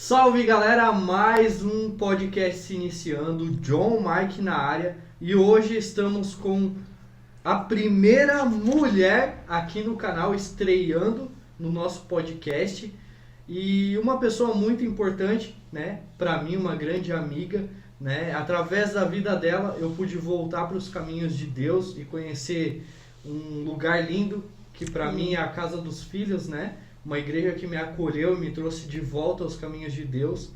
Salve galera, mais um podcast se iniciando, John Mike na área, e hoje estamos com a primeira mulher aqui no canal estreando no nosso podcast e uma pessoa muito importante, né, para mim, uma grande amiga, né, através da vida dela eu pude voltar para os caminhos de Deus e conhecer um lugar lindo que para mim é a Casa dos Filhos, né? Uma igreja que me acolheu e me trouxe de volta aos caminhos de Deus.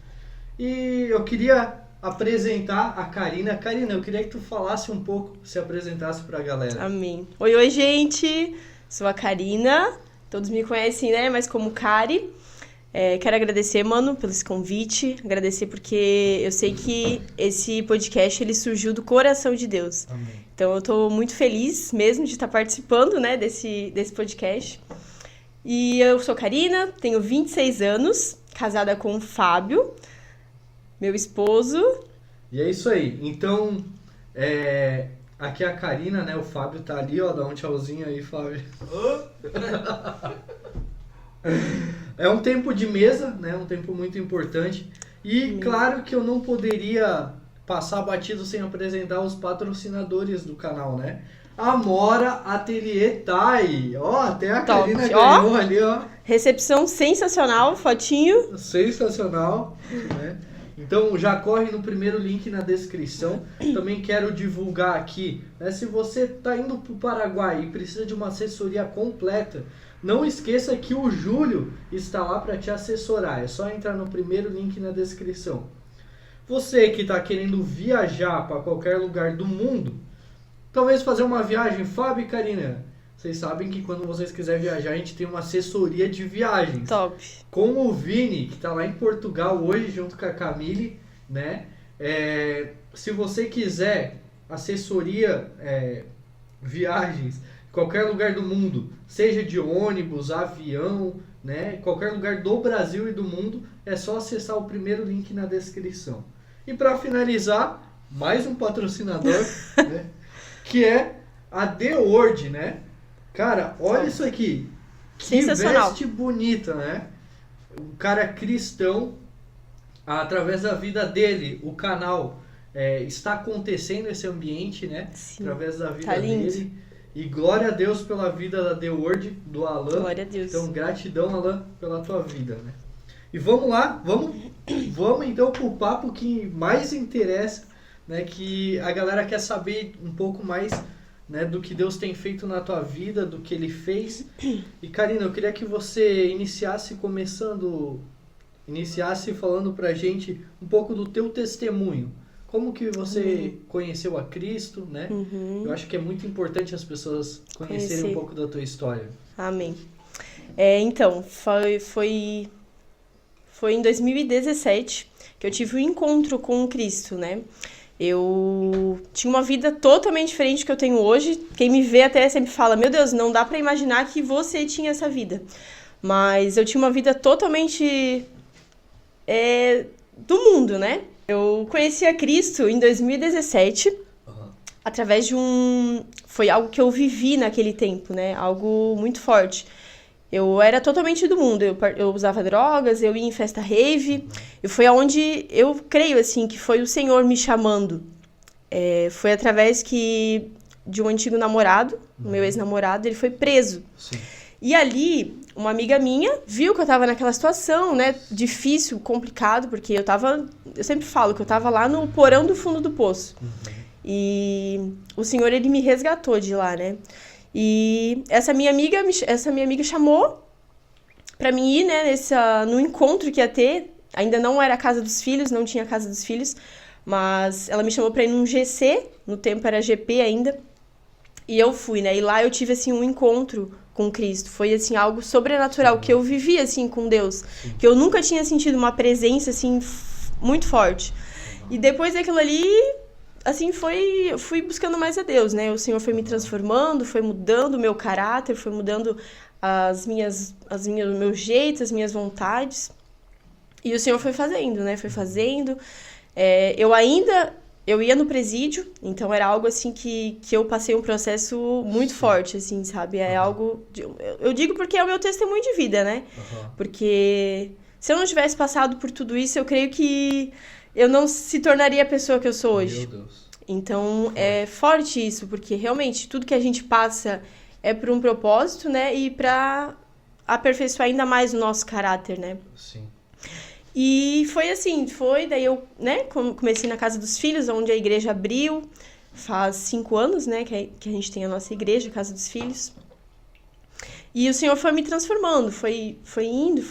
E eu queria apresentar a Karina. Karina, eu queria que tu falasse um pouco, se apresentasse pra galera. Amém. Oi, gente. Sou a Karina. Todos me conhecem, né? Mas como Kari. Quero agradecer, mano, pelo esse convite. Agradecer porque eu sei que esse podcast ele surgiu do coração de Deus. Amém. Então eu tô muito feliz mesmo de estar participando, né, desse podcast. E eu sou Karina, tenho 26 anos, casada com o Fábio, meu esposo. E é isso aí. Então, aqui é a Karina, né? O Fábio tá ali, ó. Dá um tchauzinho aí, Fábio. É um tempo de mesa, né? Um tempo muito importante. E claro que eu não poderia passar batido sem apresentar os patrocinadores do canal, né? Amora Ateliê Thai. Ó, até a Top. Karina ganhou ali, ó. Recepção sensacional, fotinho. Sensacional, né? Então já corre no primeiro link na descrição. Também quero divulgar aqui, né? Se você tá indo pro Paraguai e precisa de uma assessoria completa, não esqueça que o Júlio está lá para te assessorar. É só entrar no primeiro link na descrição. Você que está querendo viajar para qualquer lugar do mundo, talvez fazer uma viagem, Fábio e Karina, vocês sabem que quando vocês quiserem viajar, a gente tem uma assessoria de viagens. Top. Com o Vini, que está lá em Portugal hoje, junto com a Camille, né? Se você quiser assessoria, viagens, qualquer lugar do mundo, seja de ônibus, avião, né? Qualquer lugar do Brasil e do mundo, é só acessar o primeiro link na descrição. E para finalizar, mais um patrocinador, né? Que é a The Word, né? Cara, olha isso aqui. Que veste bonita, né? Um cara cristão, através da vida dele, o canal está acontecendo esse ambiente, né? Sim. Através da vida Tá lindo. dele. E glória a Deus pela vida da The Word, do Alan. Glória a Deus. Então, gratidão, Alan, pela tua vida, né? E vamos lá, vamos então pro papo que mais interessa, né, que a galera quer saber um pouco mais, né, do que Deus tem feito na tua vida, do que Ele fez. E Karina, eu queria que você iniciasse falando pra gente um pouco do teu testemunho. Como que você conheceu a Cristo, né? Eu acho que é muito importante as pessoas conhecerem um pouco da tua história. Amém. Então, foi em 2017 que eu tive um encontro com Cristo, né? Eu tinha uma vida totalmente diferente do que eu tenho hoje. Quem me vê até sempre fala, meu Deus, não dá pra imaginar que você tinha essa vida. Mas eu tinha uma vida totalmente do mundo, né? Eu conheci a Cristo em 2017, através de foi algo que eu vivi naquele tempo, né? Algo muito forte. Eu era totalmente do mundo, eu usava drogas, eu ia em festa rave, e foi aonde eu creio, assim, que foi o Senhor me chamando. Foi através de um antigo namorado, o meu ex-namorado, ele foi preso. Sim. E ali, uma amiga minha viu que eu tava naquela situação, né, difícil, complicado, porque eu sempre falo que eu tava lá no porão do fundo do poço. E o Senhor, ele me resgatou de lá, né? E essa minha amiga chamou pra mim ir, né, no encontro que ia ter. Ainda não era a Casa dos Filhos, não tinha a Casa dos Filhos, mas ela me chamou pra ir num GC, no tempo era GP ainda, e eu fui, né, e lá eu tive, assim, um encontro com Cristo. Foi, assim, algo sobrenatural, que eu vivi, assim, com Deus, que eu nunca tinha sentido uma presença, assim, muito forte. E depois daquilo ali, assim, eu fui buscando mais a Deus, né? O Senhor foi me transformando, foi mudando o meu caráter, foi mudando os meus jeitos, as minhas vontades. E o Senhor foi fazendo, né? Foi fazendo. Eu ia no presídio, então era algo, assim, que eu passei um processo muito forte, assim, sabe? É algo... Eu digo porque é o meu testemunho de vida, né? Porque se eu não tivesse passado por tudo isso, eu creio que eu não se tornaria a pessoa que eu sou hoje. Meu Deus. Então, é forte isso, porque realmente tudo que a gente passa é por um propósito, né? E para aperfeiçoar ainda mais o nosso caráter, né? Sim. E foi assim, daí eu, né, comecei na Casa dos Filhos, onde a igreja abriu, faz 5 anos, né, que a gente tem a nossa igreja, Casa dos Filhos. E o Senhor foi me transformando, foi indo,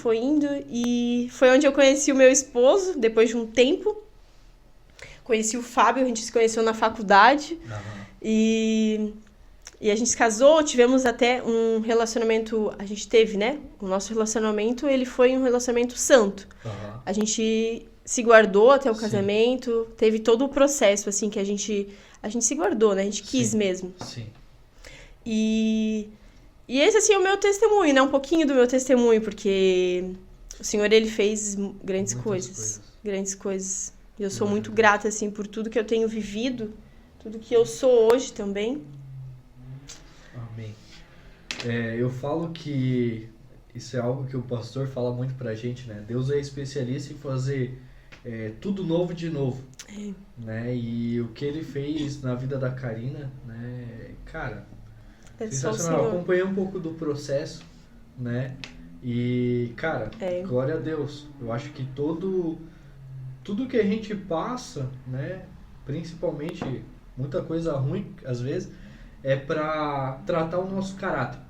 e foi onde eu conheci o meu esposo, depois de um tempo. Conheci o Fábio, a gente se conheceu na faculdade, e a gente se casou, tivemos até um relacionamento, a gente teve, né? O nosso relacionamento, ele foi um relacionamento santo. A gente se guardou até o casamento, teve todo o processo, assim, que a gente se guardou, né? A gente quis mesmo. Sim. E esse, assim, é o meu testemunho, né? Um pouquinho do meu testemunho, porque o Senhor, ele fez grandes coisas. E eu sou muito grata, assim, por tudo que eu tenho vivido, tudo que eu sou hoje também. Amém. Eu falo que isso é algo que o pastor fala muito pra gente, né? Deus é especialista em fazer tudo novo de novo. Né? E o que ele fez na vida da Karina, né? Cara, sensacional. Eu acompanhei um pouco do processo, né? E, cara, glória a Deus. Eu acho que tudo que a gente passa, né? Principalmente muita coisa ruim, às vezes, é para tratar o nosso caráter.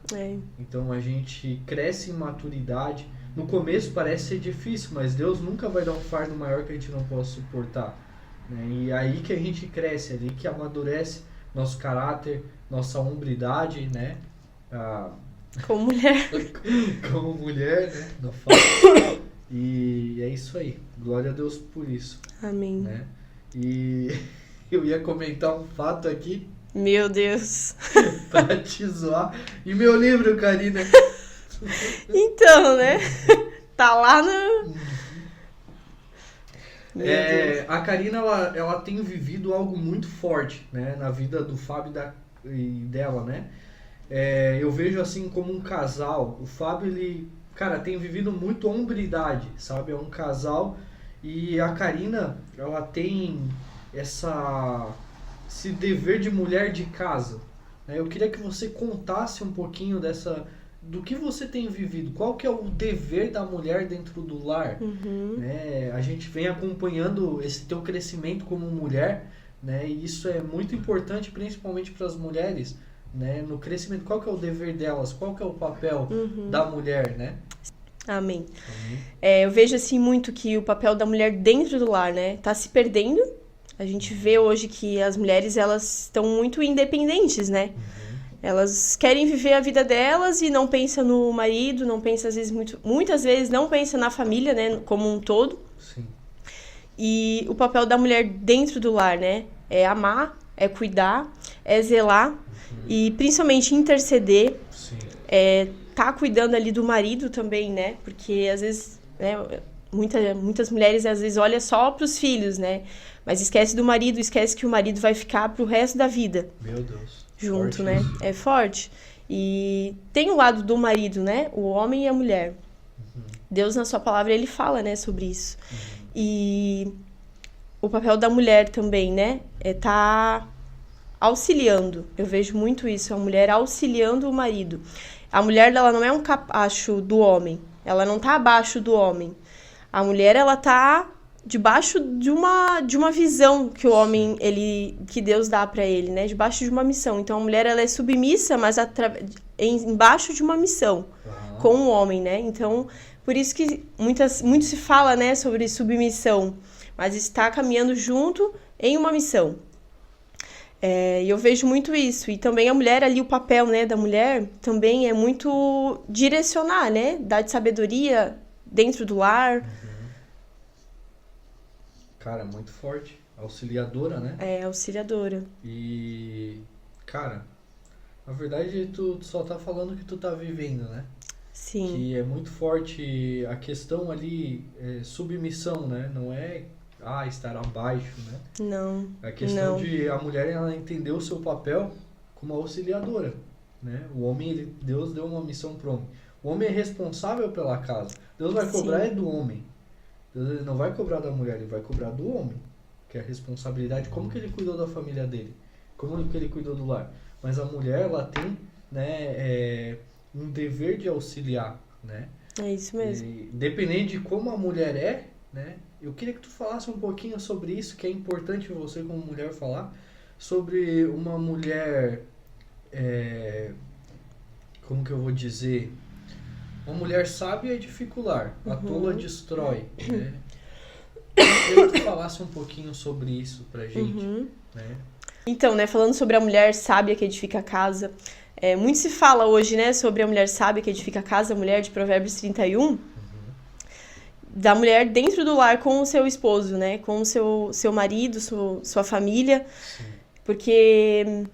Então a gente cresce em maturidade. No começo parece ser difícil, mas Deus nunca vai dar um fardo maior que a gente não possa suportar. Né? E aí que a gente cresce, ali que amadurece nosso caráter, nossa hombridade, né? Como mulher. Como mulher, né? Não falo. E é isso aí. Glória a Deus por isso. Amém. Né? E eu ia comentar um fato aqui. Meu Deus. Pra te zoar. E meu livro, Karina? Então, né? Tá lá no... A Karina, ela tem vivido algo muito forte, né? Na vida do Fábio e dela, né? Eu vejo assim como um casal. O Fábio, ele, cara, tem vivido muito hombridade, sabe? É um casal. E a Karina, ela tem esse dever de mulher de casa. Eu queria que você contasse um pouquinho do que você tem vivido. Qual que é o dever da mulher dentro do lar? A gente vem acompanhando esse teu crescimento como mulher, né? E isso é muito importante, principalmente para as mulheres, né? No crescimento, qual que é o dever delas? Qual que é o papel da mulher, né? Amém. Eu vejo assim muito que o papel da mulher dentro do lar, né, tá se perdendo. A gente vê hoje que as mulheres, elas estão muito independentes, né? Elas querem viver a vida delas e não pensam no marido, não pensam, às vezes, muitas vezes não pensam na família, né, como um todo. Sim. E o papel da mulher dentro do lar, né, é amar, é cuidar, é zelar e principalmente interceder. Sim. Tá cuidando ali do marido também, né? Porque às vezes, né, muitas mulheres às vezes olham só pros filhos, né? Mas esquece do marido, esquece que o marido vai ficar pro resto da vida. Meu Deus. Junto, Forte né? isso. É forte. E tem o lado do marido, né? O homem e a mulher. Deus, na sua palavra, ele fala, né, sobre isso. E o papel da mulher também, né? Tá auxiliando. Eu vejo muito isso, a mulher auxiliando o marido. A mulher, ela não é um capacho do homem. Ela não tá abaixo do homem. A mulher, ela tá debaixo de uma visão que o homem, que Deus dá para ele, né? Debaixo de uma missão. Então, a mulher, ela é submissa, mas embaixo de uma missão com o homem, né? Então, por isso que muito se fala, né, sobre submissão, mas está caminhando junto em uma missão. E eu vejo muito isso. E também a mulher ali, o papel, né, da mulher também é muito direcionar, né? Dar de sabedoria dentro do lar. Cara, muito forte. Auxiliadora, né? Auxiliadora. E, cara, na verdade tu só tá falando que tu tá vivendo, né? Sim. Que é muito forte a questão ali, submissão, né? Não é estar abaixo, né? Não. A questão de a mulher, ela entender o seu papel como auxiliadora, né? O homem, Deus deu uma missão pro homem. O homem é responsável pela casa. Deus vai cobrar do homem. Deus ele não vai cobrar da mulher, ele vai cobrar do homem. Que é a responsabilidade, como que ele cuidou da família dele. Como que ele cuidou do lar. Mas a mulher, ela tem, né, um dever de auxiliar, né? É isso mesmo. E, dependendo de como a mulher é, né? Eu queria que tu falasse um pouquinho sobre isso, que é importante você como mulher falar, sobre uma mulher, como que eu vou dizer, uma mulher sábia edifica o lar, a tola destrói, né? Eu queria que tu falasse um pouquinho sobre isso pra gente, né? Então, né, falando sobre a mulher sábia que edifica a casa, muito se fala hoje, né, sobre a mulher sábia que edifica a casa, a mulher de Provérbios 31, da mulher dentro do lar com o seu esposo, né, com o seu marido, sua família, Sim. Porque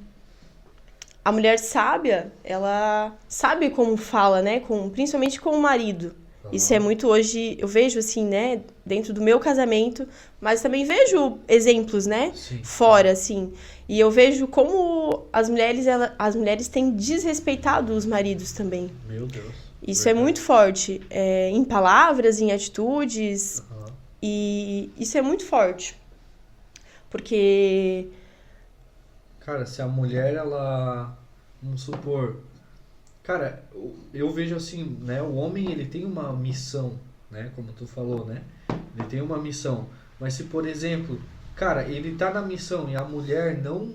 a mulher sábia, ela sabe como fala, né, principalmente com o marido. Isso é muito hoje, eu vejo assim, né, dentro do meu casamento, mas também vejo exemplos, né, Sim. fora, assim. E eu vejo como as mulheres têm desrespeitado os maridos também. Meu Deus. Isso Verdade. é muito forte, em palavras, em atitudes, Uhum. e isso é muito forte. Porque, Cara, se a mulher, ela, vamos supor, cara, eu vejo assim, né, o homem, ele tem uma missão, né, como tu falou, né, ele tem uma missão, mas se, por exemplo, cara, ele tá na missão e a mulher não,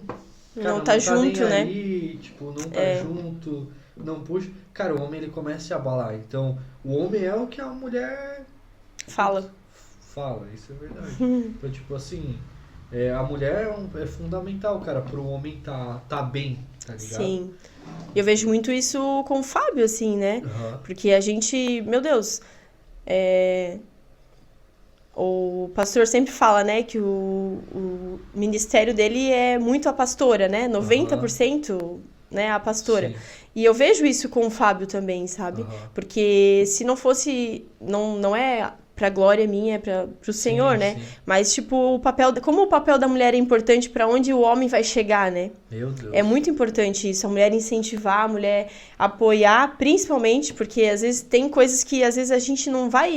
cara, não tá junto, nem né? aí, tipo, não tá junto, não puxa, cara, o homem, ele começa a se abalar, então, o homem é o que a mulher Fala. isso é verdade, então, tipo assim, a mulher é fundamental, cara, pro homem tá bem, tá ligado? Sim. Eu vejo muito isso com o Fábio, assim, né? Uhum. Porque a gente, meu Deus, o pastor sempre fala, né, que o ministério dele é muito a pastora, né? 90%, né, a pastora. Sim. E eu vejo isso com o Fábio também, sabe? Uhum. Porque se não fosse, não é pra glória minha, é pro Senhor, né? Sim. Mas, tipo, como o papel da mulher é importante pra onde o homem vai chegar, né? Meu Deus. É muito importante isso, a mulher incentivar, a mulher apoiar, principalmente, porque às vezes tem coisas que às vezes a gente não vai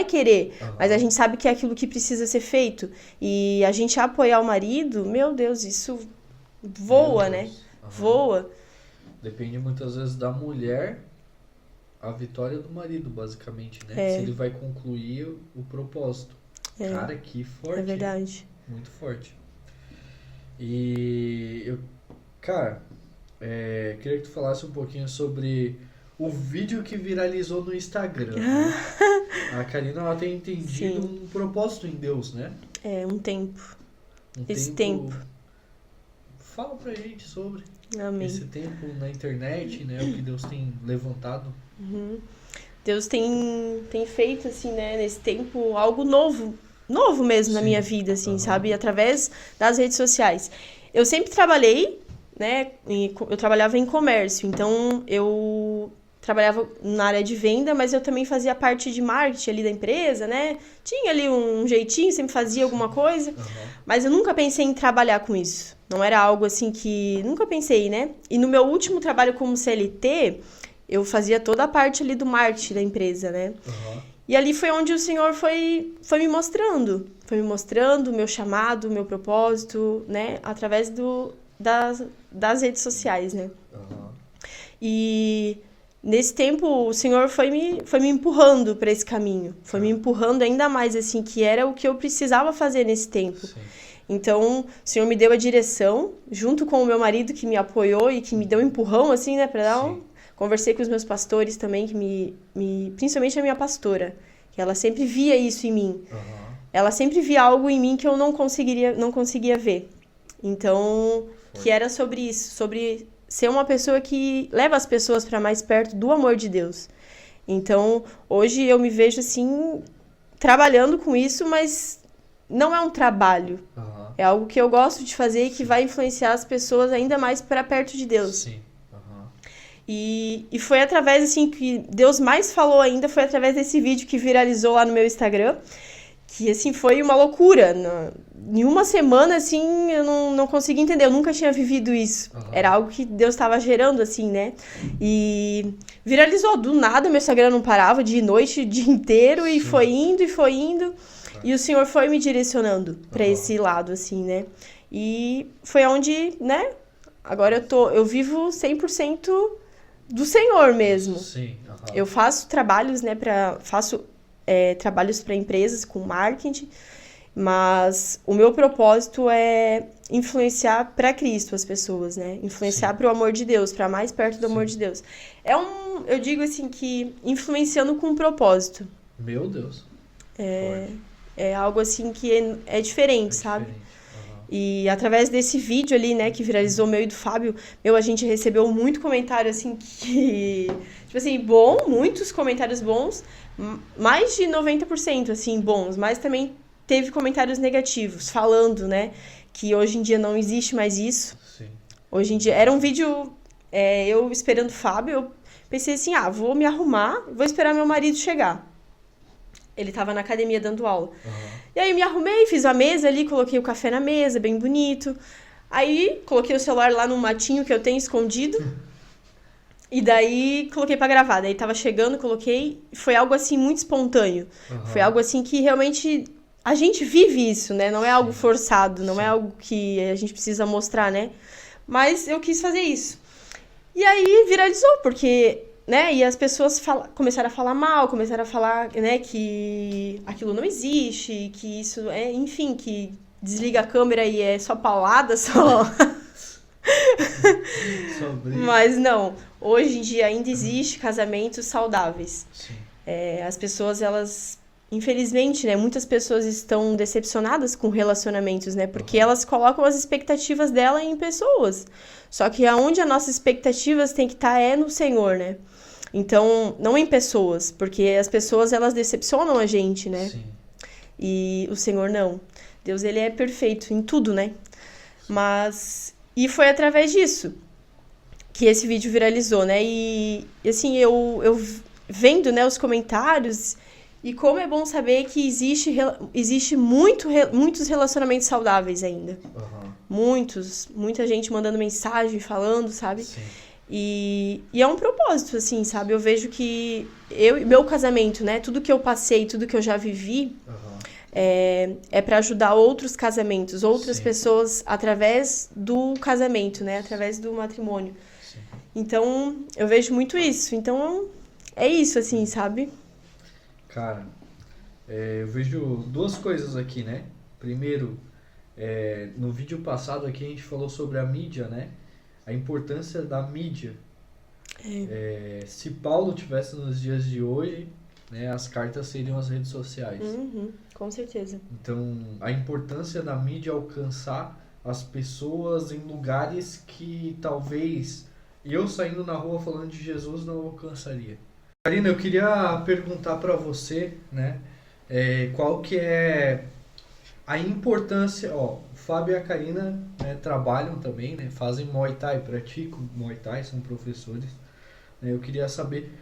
querer, mas a gente sabe que é aquilo que precisa ser feito. E a gente apoiar o marido, meu Deus, isso voa, né? Voa. Depende muitas vezes da mulher a vitória do marido, basicamente, né? Se ele vai concluir o propósito. Cara, que forte. É verdade. Muito forte. E cara, queria que tu falasse um pouquinho sobre o vídeo que viralizou no Instagram. Né? A Karina, ela tem entendido um propósito em Deus, né? Um tempo. Esse tempo. Fala pra gente sobre Amém. esse tempo na internet, né? O que Deus tem levantado. Deus tem feito, assim, né, nesse tempo, algo novo mesmo na minha vida, assim, sabe? Através das redes sociais. Eu sempre trabalhei, né, eu trabalhava em comércio, então eu trabalhava na área de venda, mas eu também fazia parte de marketing ali da empresa, né? Tinha ali um jeitinho, sempre fazia alguma coisa, mas eu nunca pensei em trabalhar com isso. Não era algo assim que... Nunca pensei, né? E no meu último trabalho como CLT, eu fazia toda a parte ali do marketing da empresa, né? E ali foi onde o Senhor foi me mostrando. Foi me mostrando o meu chamado, o meu propósito, né? Através das redes sociais, né? E nesse tempo o Senhor foi me empurrando para esse caminho. Foi me empurrando ainda mais, assim, que era o que eu precisava fazer nesse tempo. Sim. Então, o Senhor me deu a direção, junto com o meu marido que me apoiou e que me deu um empurrão, assim, né? Pra dar Conversei com os meus pastores também, que principalmente a minha pastora, que ela sempre via isso em mim. Ela sempre via algo em mim que eu não conseguia ver. Então, que era sobre isso, sobre ser uma pessoa que leva as pessoas para mais perto do amor de Deus. Então, hoje eu me vejo assim, trabalhando com isso, mas não é um trabalho. É algo que eu gosto de fazer e que vai influenciar as pessoas ainda mais para perto de Deus. Sim. E foi através, assim, que Deus mais falou ainda, foi através desse vídeo que viralizou lá no meu Instagram, que assim, foi uma loucura. Em uma semana, assim, eu não consegui entender, eu nunca tinha vivido isso. Era algo que Deus estava gerando, assim, né? E viralizou, do nada, meu Instagram não parava, de noite, o dia inteiro, e foi indo, e foi indo. E o Senhor foi me direcionando para esse lado, assim, né? E foi onde, né? Agora eu vivo 100% do Senhor mesmo. Sim. Eu faço trabalhos, né, trabalhos para empresas com marketing, mas o meu propósito é influenciar para Cristo as pessoas, né? Influenciar para o amor de Deus, para mais perto do amor de Deus. Eu digo assim que influenciando com propósito. Meu Deus. É algo assim que é diferente, sabe? Diferente. E através desse vídeo ali, né, que viralizou meu e do Fábio, a gente recebeu muito comentário, assim, que... Tipo assim, muitos comentários bons, mais de 90%, assim, bons, mas também teve comentários negativos, falando, né, que hoje em dia não existe mais isso. Sim. Hoje em dia, era um vídeo, eu esperando o Fábio, eu pensei assim, vou me arrumar, vou esperar meu marido chegar. Ele tava na academia dando aula. E aí me arrumei, fiz a mesa ali, coloquei o café na mesa, bem bonito. Aí coloquei o celular lá no matinho que eu tenho escondido. E daí coloquei pra gravar. Daí tava chegando, coloquei. Foi algo assim muito espontâneo. Foi algo assim que realmente a gente vive isso, né? Não é algo forçado, não é algo que a gente precisa mostrar, né? Mas eu quis fazer isso. E aí viralizou, porque... né? E as pessoas começaram a falar mal, começaram a falar, né, que aquilo não existe, que isso enfim, que desliga a câmera e é só paulada, só... Mas não, hoje em dia ainda existe casamentos saudáveis. Sim. As pessoas, elas, infelizmente, né, muitas pessoas estão decepcionadas com relacionamentos, né, porque elas colocam as expectativas dela em pessoas. Só que aonde as nossas expectativas tem que estar é no Senhor, né? Então, não em pessoas, porque as pessoas, elas decepcionam a gente, né? Sim. E o Senhor não. Deus, ele é perfeito em tudo, né? E foi através disso que esse vídeo viralizou, né? E assim, eu vendo, né, os comentários, e como é bom saber que existe muitos relacionamentos saudáveis ainda. Muita gente mandando mensagem, falando, sabe? Sim. E é um propósito, assim, sabe? Eu vejo que meu casamento, né? Tudo que eu passei, tudo que eu já vivi, é para ajudar outros casamentos, outras pessoas através do casamento, né? Através do matrimônio. Sim. Então, eu vejo muito isso. Então, é isso, assim, sabe? Cara, eu vejo duas coisas aqui, né? Primeiro, no vídeo passado aqui a gente falou sobre a mídia, né? A importância da mídia. Se Paulo tivesse nos dias de hoje, né, as cartas seriam as redes sociais. Com certeza. Então, a importância da mídia alcançar as pessoas em lugares que talvez eu saindo na rua falando de Jesus não alcançaria. Karina, eu queria perguntar para você, né, qual que é a importância, o Fábio e a Karina, né, trabalham também, né, fazem Muay Thai, praticam Muay Thai, são professores. Eu queria saber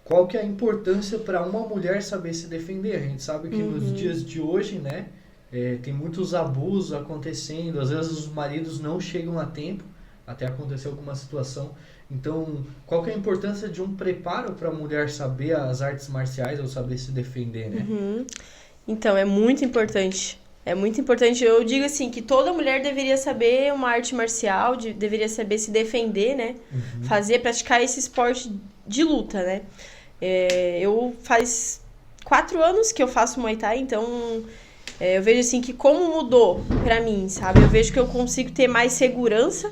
qual que é a importância para uma mulher saber se defender. A gente sabe que nos dias de hoje, né, tem muitos abusos acontecendo, às vezes os maridos não chegam a tempo, até acontecer alguma situação. Então, qual que é a importância de um preparo para a mulher saber as artes marciais ou saber se defender, né? Então, é muito importante. É muito importante. Eu digo assim, que toda mulher deveria saber uma arte marcial, deveria saber se defender, né? Praticar esse esporte de luta, né? Eu faz 4 anos que eu faço Muay Thai, então eu vejo assim que como mudou pra mim, sabe? Eu vejo que eu consigo ter mais segurança,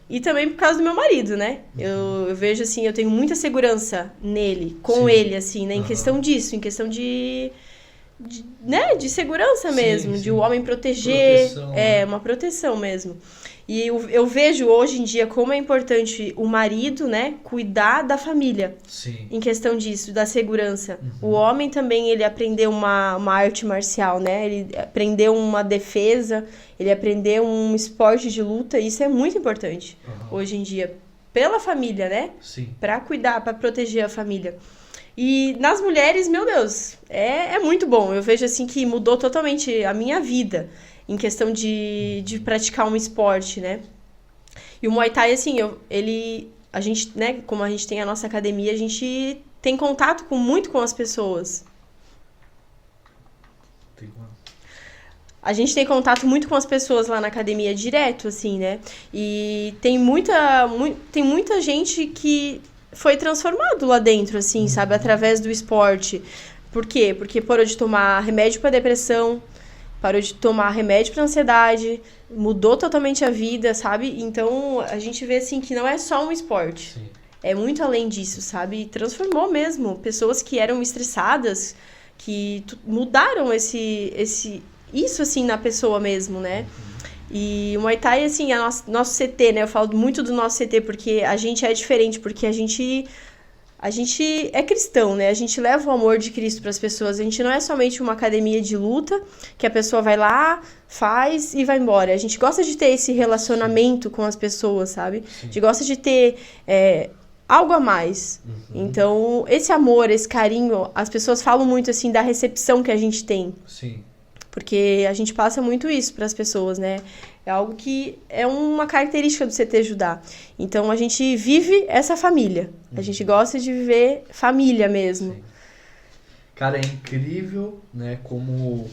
e também por causa do meu marido, né? Eu vejo assim, eu tenho muita segurança nele, com ele, assim, né? Em questão disso, em questão de segurança mesmo, de o homem proteger, proteção, uma proteção mesmo. E eu vejo hoje em dia como é importante o marido, né, cuidar da família. Sim. Em questão disso, da segurança. O homem também, ele aprendeu uma arte marcial, né? Ele aprendeu uma defesa, ele aprendeu um esporte de luta. Isso é muito importante hoje em dia. Pela família, né? Sim. Pra cuidar, pra proteger a família. E nas mulheres, meu Deus, é muito bom. Eu vejo assim que mudou totalmente a minha vida em questão de praticar um esporte, né? E o Muay Thai, assim, a gente, né, como a gente tem a nossa academia, a gente tem contato muito com as pessoas. A gente tem contato muito com as pessoas lá na academia direto, assim, né? E tem muita gente que foi transformado lá dentro, assim, sabe? Através do esporte. Por quê? Porque parou de tomar remédio para depressão, parou de tomar remédio para ansiedade, mudou totalmente a vida, sabe? Então, a gente vê, assim, que não é só um esporte. Sim. É muito além disso, sabe? Transformou mesmo. Pessoas que eram estressadas, que mudaram isso, assim, na pessoa mesmo, né? E o Muay Thai, assim, é nosso CT, né? Eu falo muito do nosso CT porque a gente é diferente, porque a gente é cristão, né? A gente leva o amor de Cristo para as pessoas. A gente não é somente uma academia de luta, que a pessoa vai lá, faz e vai embora. A gente gosta de ter esse relacionamento com as pessoas, sabe? A gente gosta de ter algo a mais. Então, esse amor, esse carinho, as pessoas falam muito, assim, da recepção que a gente tem. Sim. Porque a gente passa muito isso para as pessoas, né? É algo que é uma característica do CT Judá. Então, a gente vive essa família. A gente gosta de viver família mesmo. Sim. Cara, é incrível, né? Como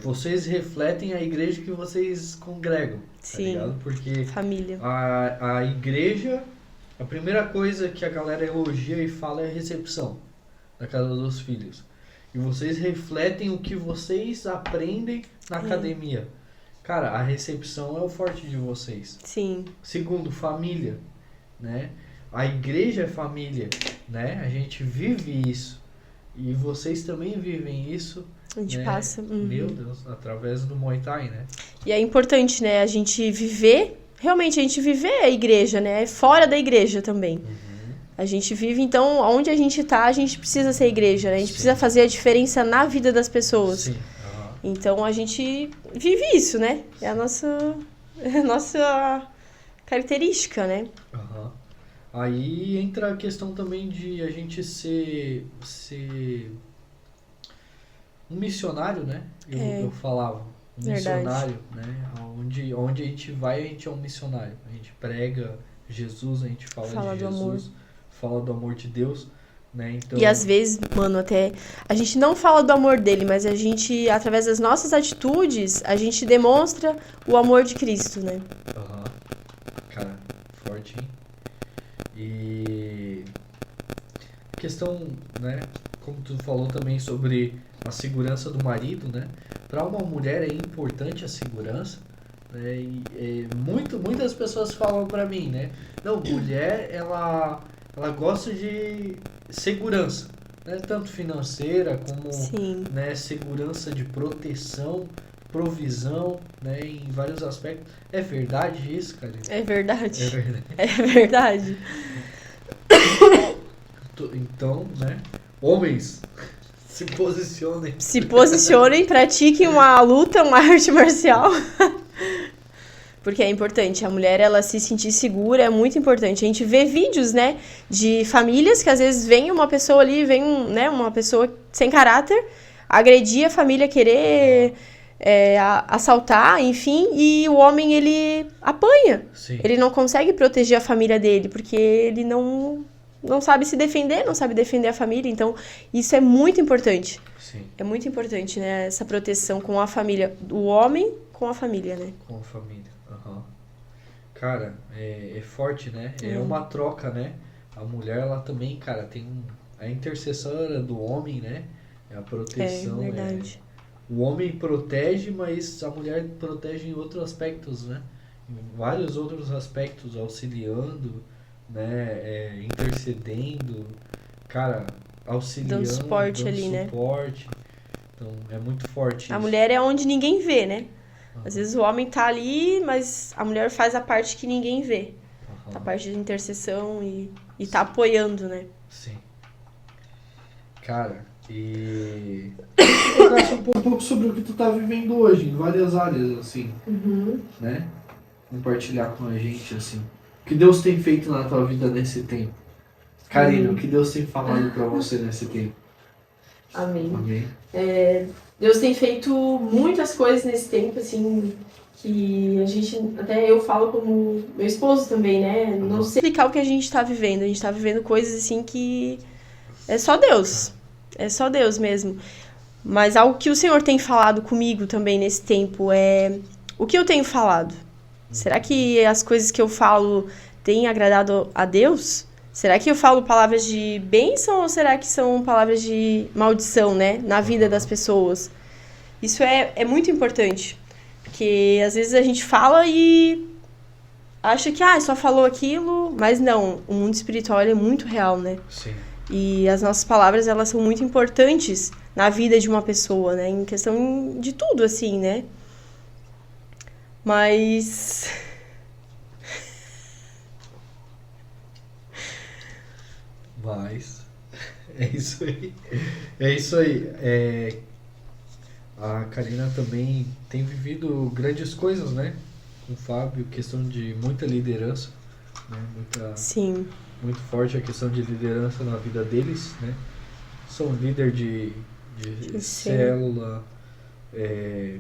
vocês refletem a igreja que vocês congregam. Sim. Tá ligado? Porque Família. a igreja, a primeira coisa que a galera elogia e fala é a recepção da casa dos filhos. E vocês refletem o que vocês aprendem na academia. Cara, a recepção é o forte de vocês. Sim. Segundo, família, né? A igreja é família, né? A gente vive isso. E vocês também vivem isso. A gente né? passa. Meu Deus, através do Muay Thai, né? E é importante, né? A gente viver, realmente a gente viver a igreja, né? Fora da igreja também. A gente vive, então, onde a gente tá, a gente precisa ser igreja, né? A gente precisa fazer a diferença na vida das pessoas. Sim. Então, a gente vive isso, né? É a nossa característica, né? Aí entra a questão também de a gente ser um missionário, né? Eu falava. Um missionário, né? Onde a gente vai, a gente é um missionário. A gente prega Jesus, a gente fala de Jesus. Fala do amor de Deus, né? Então... E às vezes, mano, até a gente não fala do amor dele, mas a gente, através das nossas atitudes, a gente demonstra o amor de Cristo, né? Cara, forte, hein? E a questão, né? Como tu falou também sobre a segurança do marido, né? Para uma mulher é importante a segurança, né? E muitas pessoas falam para mim, né? Não, mulher, ela gosta de segurança, né? Tanto financeira como né, segurança de proteção, provisão, né? Em vários aspectos. É verdade isso, cara? É verdade. É verdade. É verdade. Então, né? Homens, se posicionem. Se posicionem, pratiquem uma luta, uma arte marcial. Porque é importante, a mulher, ela se sentir segura, é muito importante. A gente vê vídeos, né, de famílias que às vezes vem uma pessoa ali, né, uma pessoa sem caráter, agredir a família, querer assaltar, enfim, e o homem, ele apanha. Sim. Ele não consegue proteger a família dele, porque ele não sabe se defender, não sabe defender a família. Então, isso é muito importante. Sim. É muito importante, né, essa proteção com a família, o homem com a família, né? Com a família. Cara, é forte, né? É uma troca, né? A mulher, ela também, cara, tem a intercessora do homem, né? É a proteção. É verdade. O homem protege, mas a mulher protege em outros aspectos, né? Em vários outros aspectos, auxiliando, né? Intercedendo, cara, auxiliando, dando suporte ali, né? Então, é muito forte A isso. mulher é onde ninguém vê, né? Às vezes o homem tá ali, mas a mulher faz a parte que ninguém vê. A parte de intercessão e tá apoiando, né? Sim. Cara, e... Conversa um pouco sobre o que tu tá vivendo hoje, em várias áreas, assim. Né? Compartilhar com a gente, assim. O que Deus tem feito na tua vida nesse tempo? Karina, o que Deus tem falado pra você nesse tempo? Amém. Amém. Deus tem feito muitas coisas nesse tempo, assim, que a gente, até eu falo como meu esposo também, né? Não sei explicar o que a gente tá vivendo. A gente tá vivendo coisas, assim, que é só Deus. É só Deus mesmo. Mas algo que o Senhor tem falado comigo também nesse tempo é... O que eu tenho falado? Será que as coisas que eu falo têm agradado a Deus? Será que eu falo palavras de bênção ou será que são palavras de maldição, né? Na vida das pessoas. Isso é muito importante. Porque às vezes a gente fala e acha que só falou aquilo, mas não. O mundo espiritual é muito real, né? Sim. E as nossas palavras, elas são muito importantes na vida de uma pessoa, né? Em questão de tudo, assim, né? Mas... É isso aí. É isso aí. A Karina também tem vivido grandes coisas, né? Com o Fábio, questão de muita liderança, né? Sim. Muito forte a questão de liderança na vida deles, né? São líder de célula,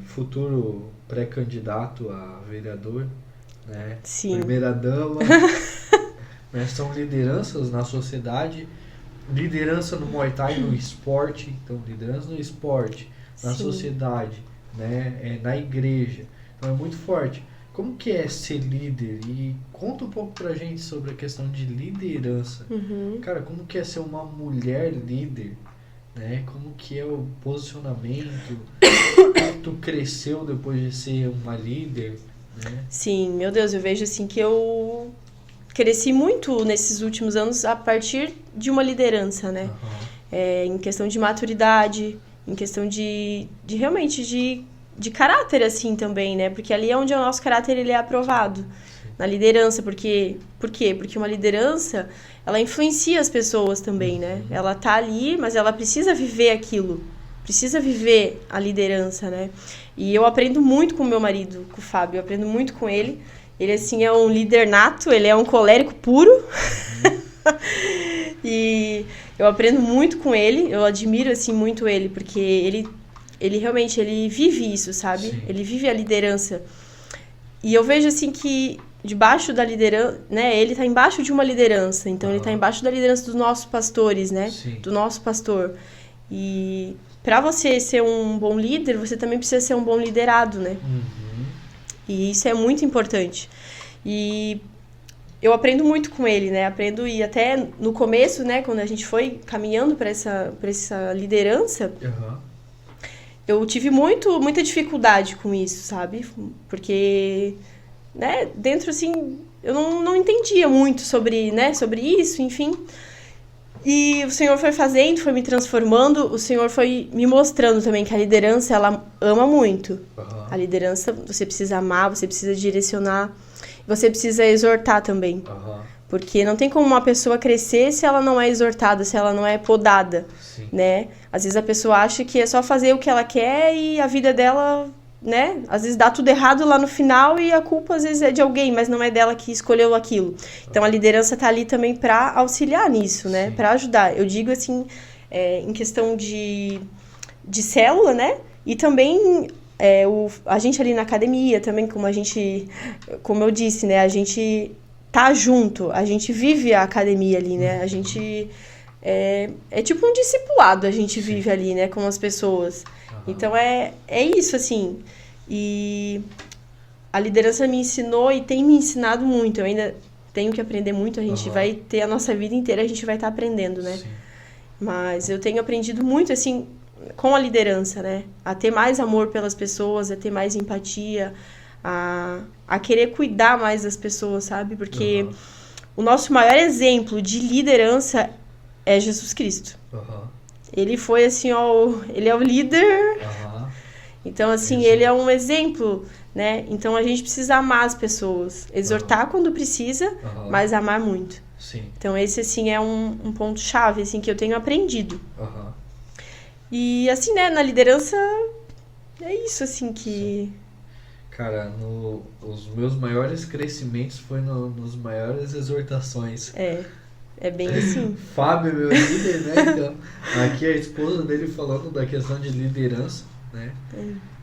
futuro pré-candidato a vereador, né? Sim. Primeira dama, né? São lideranças na sociedade, liderança no Muay Thai, no esporte, então liderança no esporte, na Sim. sociedade, né? Na igreja, então é muito forte. Como que é ser líder? E conta um pouco pra gente sobre a questão de liderança. Cara, como que é ser uma mulher líder? Né? Como que é o posicionamento? Como tu cresceu depois de ser uma líder? Né? Sim, meu Deus, eu vejo assim que eu cresci muito nesses últimos anos a partir de uma liderança, né? Em questão de maturidade, em questão de realmente de caráter, assim, também, né? Porque ali é onde o nosso caráter ele é aprovado. Na liderança, por quê? Porque uma liderança, ela influencia as pessoas também, né? Ela tá ali, mas ela precisa viver aquilo. Precisa viver a liderança, né? E eu aprendo muito com o meu marido, com o Fábio. Eu aprendo muito com ele. Ele, assim, é um líder nato. Ele é um colérico puro. E eu aprendo muito com ele. Eu admiro, assim, muito ele. Porque ele realmente, ele vive isso, sabe? Sim. Ele vive a liderança. E eu vejo, assim, que debaixo da liderança, né? Ele tá embaixo de uma liderança. Então, ele tá embaixo da liderança dos nossos pastores, né? Sim. Do nosso pastor. E para você ser um bom líder, você também precisa ser um bom liderado, né? E isso é muito importante. E eu aprendo muito com ele, né? Aprendo, e até no começo, né? Quando a gente foi caminhando para essa liderança... Eu tive muita dificuldade com isso, sabe? Porque, né, dentro, assim, eu não entendia muito sobre isso, enfim. E o Senhor foi fazendo, foi me transformando, o Senhor foi me mostrando também que a liderança, ela ama muito. A liderança, você precisa amar, você precisa direcionar, você precisa exortar também. Porque não tem como uma pessoa crescer se ela não é exortada, se ela não é podada, né? Às vezes a pessoa acha que é só fazer o que ela quer e a vida dela, né? Às vezes dá tudo errado lá no final e a culpa às vezes é de alguém, mas não é dela que escolheu aquilo. Então a liderança tá ali também para auxiliar nisso, né? Para ajudar. Eu digo assim, em questão de célula, né? E também a gente ali na academia também, como eu disse, né? A gente tá junto, a gente vive a academia ali, né? A gente é tipo um discipulado, a gente vive ali, né? Com as pessoas. Então é isso, assim. E a liderança me ensinou e tem me ensinado muito. Eu ainda tenho que aprender muito. A gente vai ter a nossa vida inteira, a gente vai estar aprendendo, né? Mas eu tenho aprendido muito, assim, com a liderança, né? A ter mais amor pelas pessoas, a ter mais empatia, a querer cuidar mais das pessoas, sabe? Porque o nosso maior exemplo de liderança é Jesus Cristo. Ele foi, assim, ele é o líder. Então, assim, ele é um exemplo, né? Então, a gente precisa amar as pessoas. Exortar quando precisa, mas amar muito. Então, esse, assim, é um ponto-chave, assim, que eu tenho aprendido. E, assim, né, na liderança, é isso, assim, que... Cara, os meus maiores crescimentos foi nos maiores exortações. É bem assim. Fábio, meu líder, né? Então, aqui a esposa dele falando da questão de liderança, né?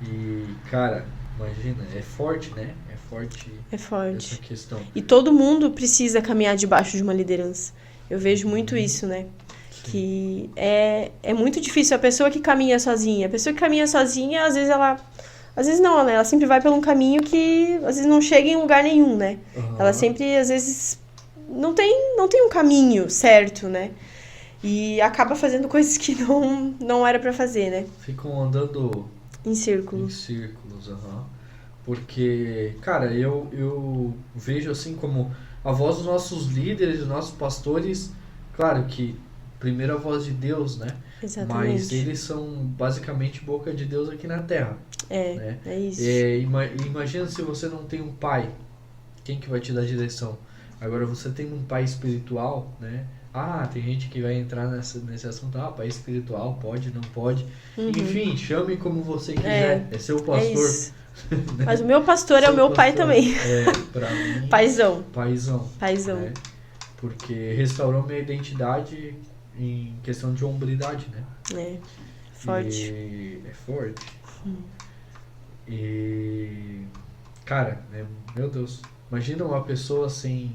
E, cara, imagina, é forte, né? É forte essa questão. E todo mundo precisa caminhar debaixo de uma liderança. Eu vejo muito isso, né? Sim. Que é muito difícil. A pessoa que caminha sozinha. A pessoa que caminha sozinha, às vezes ela... Às vezes não, né? Ela sempre vai por um caminho que às vezes não chega em lugar nenhum, né? Ela sempre, às vezes, não tem um caminho certo, né? E acaba fazendo coisas que não era pra fazer, né? Ficam andando em círculos. Porque, cara, eu vejo assim como a voz dos nossos líderes, dos nossos pastores, claro que primeiro a voz de Deus, né? Exatamente. Mas eles são basicamente boca de Deus aqui na terra. Né? É isso. Imagina se você não tem um pai, quem que vai te dar direção? Agora você tem um pai espiritual, né? Tem gente que vai entrar nesse assunto, pai espiritual, pode, não pode. Enfim, chame como você quiser, é seu pastor. É isso. Mas o meu pastor é o meu pai também. Pra mim, Paizão. Né? Porque restaurou minha identidade em questão de hombridade, né? Forte. É forte. E, cara, meu Deus, imagina uma pessoa assim.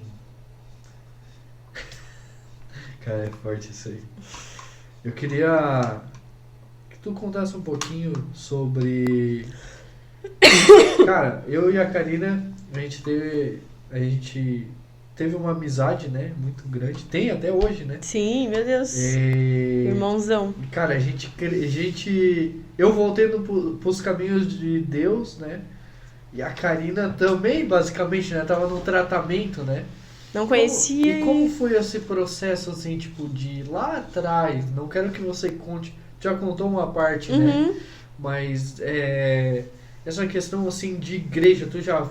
Cara, é forte isso aí. Eu queria que tu contasse um pouquinho sobre... Cara, eu e a Karina, a gente teve uma amizade, né, muito grande. Tem até hoje, né? Sim, meu Deus. Irmãozão. Cara, eu voltei pros caminhos de Deus, né? E a Karina também, basicamente, né? Tava no tratamento, né? Não conhecia. E como foi esse processo, assim, tipo, de lá atrás? Não quero que você conte. Já contou uma parte, né? Mas essa questão, assim, de igreja, tu já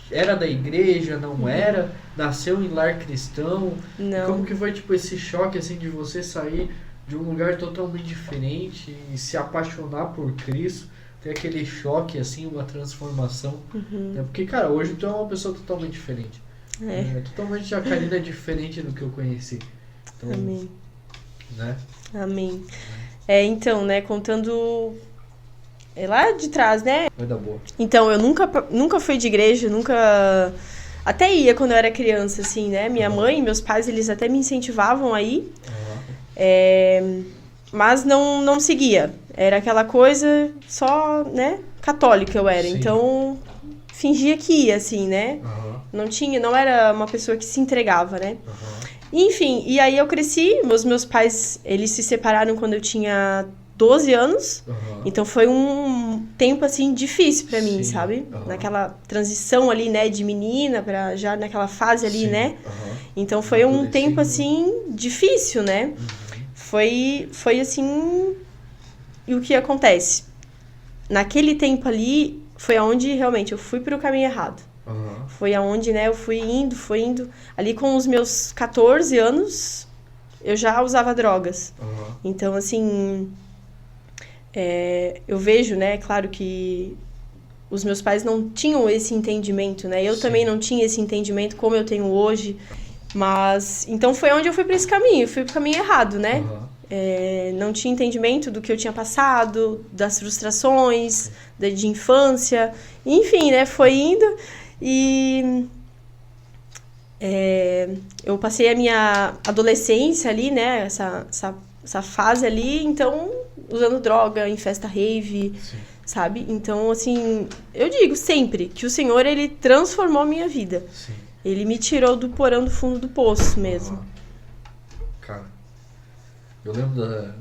era da igreja, não era? Nasceu em lar cristão? Não. E como que foi, tipo, esse choque, assim, de você sair de um lugar totalmente diferente e se apaixonar por Cristo? Ter aquele choque, assim, uma transformação. Né? Porque, cara, hoje tu é uma pessoa totalmente diferente. Totalmente a Karina é diferente do que eu conheci. Então, Amém. Né? Amém. Então, né, contando lá de trás, né? Vai dar boa. Então, eu nunca fui de igreja, nunca... Até ia quando eu era criança, assim, né? Minha mãe e meus pais, eles até me incentivavam a ir. Mas não seguia. Era aquela coisa só, né? Católica eu era. Sim. Então, fingia que ia, assim, né? Não era uma pessoa que se entregava, né? Enfim, e aí eu cresci. Meus pais, eles se separaram quando eu tinha 12 anos. Então foi um tempo, assim, difícil pra mim, sabe? Naquela transição ali, né? De menina pra já naquela fase ali, né? Então foi um tempo, assim, difícil, né? Foi assim... E o que acontece? Naquele tempo ali, foi aonde realmente eu fui pro caminho errado. Foi aonde, né, eu fui indo. Ali com os meus 14 anos, eu já usava drogas. Então, assim, eu vejo, né, claro que os meus pais não tinham esse entendimento, né? Eu também não tinha esse entendimento como eu tenho hoje. Mas, então foi onde eu fui pra esse caminho. Fui pro caminho errado, né? Não tinha entendimento do que eu tinha passado, das frustrações, de infância. Enfim, né? Foi indo e... eu passei a minha adolescência ali, né? Essa fase ali, então, usando droga em festa rave, sabe? Então, assim, eu digo sempre que o Senhor, Ele transformou a minha vida. Ele me tirou do porão do fundo do poço mesmo. Cara, eu lembro